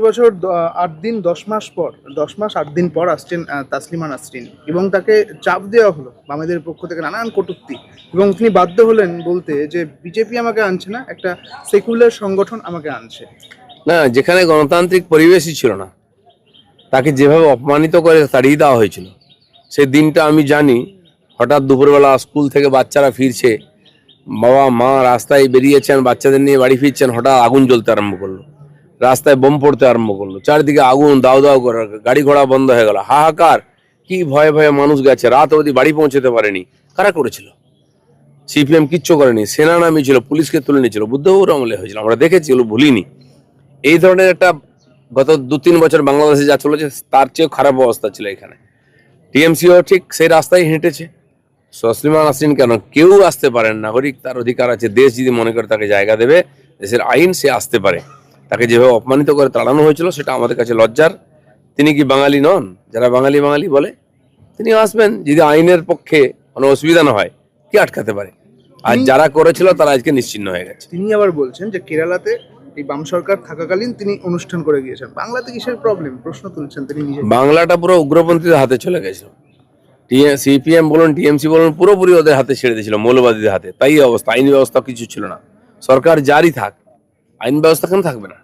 বছর 8 দিন 10 মাস পর 10 মাস 8 দিন পর আসছেন তাসলিমা নাসরিন, এবং তাকে চাপ দেওয়া হলো বামেদের পক্ষ থেকে নানান কটূক্তি, এবং তিনি বাধ্য হলেন বলতে যে বিজেপি আমাকে আনছে না, একটা সেকুলার সংগঠন আমাকে আনছে। না, যেখানে গণতান্ত্রিক পরিবেশই ছিল না, তাকে যেভাবে অপমানিত করে তাড়িয়ে দেওয়া হয়েছিল, সেই দিনটা আমি জানি। হঠাৎ দুপুরবেলা স্কুল থেকে বাচ্চারা ফিরছে, বাবা মা রাস্তায় বেরিয়েছেন, বাচ্চাদের নিয়ে বাড়ি ফিরছেন, হঠাৎ আগুন জ্বলতে আরম্ভ করলো, রাস্তায় বোম পড়তে আরম্ভ করলো, চারিদিকে আগুন দাউ দাউ করে, গাড়ি ঘোড়া বন্ধ হয়ে গেল, হাহাকার। কি ভয়ে ভয়ে মানুষ গেছে, রাত অবধি বাড়ি পৌঁছতে পারেনি। কারা করেছিল? সিপিএম কিচ্ছু করেনি, সেনা নামিয়েছিল, পুলিশকে তুলে নিয়েছিল, বুদ্ধবাবুর আমলে হয়েছিল, আমরা দেখেছি, ওগুলো ভুলিনি। এই ধরনের একটা গত 2-3 বছর বাংলাদেশে যা চলেছে তার চেয়েও খারাপ অবস্থা ছিল এখানে। টিএমসিও ঠিক সেই রাস্তায় হেঁটেছে। তসলিমা নাসরিন কেন? কেউ আসতে পারেন, নাগরিক তার অধিকার আছে, দেশ যদি মনে করে তাকে জায়গা দেবে, দেশের আইন, সে আসতে পারে। তাকে যেভাবে অপমানিত করে তাড়ানো হয়েছিল সেটা আমাদের কাছে লজ্জার। তিনি কি বাঙালি নন? যারা বাঙালি বাঙালি বলে, তিনি আসবেন, যদি আইনের পক্ষে কোনো অসুবিধা না হয়, কি আটকাতে পারে? আর যারা করেছিল তারা আজকে নিশ্চিহ্ন হয়ে গেছে। তিনি আবার বলছেন যে কেরালাতে এই বাম সরকার থাকাকালীন তিনি অনুষ্ঠান করে গিয়েছেন, বাংলাতে কিসের প্রবলেম প্রশ্ন তুলছেন তিনি নিজে। বাংলাটা পুরো উগ্রপন্থীদের হাতে চলে গেছিল। সিপিএম বলুন, টিএমসি বলুন, পুরোপুরি ওদের হাতে ছেড়ে দিয়েছিল, মৌলবাদীদের হাতে। তাই অবস্থা, আইন ব্যবস্থা কিছু ছিল না। সরকার জারি থাক, আইন ব্যবস্থা কেন থাকবে না?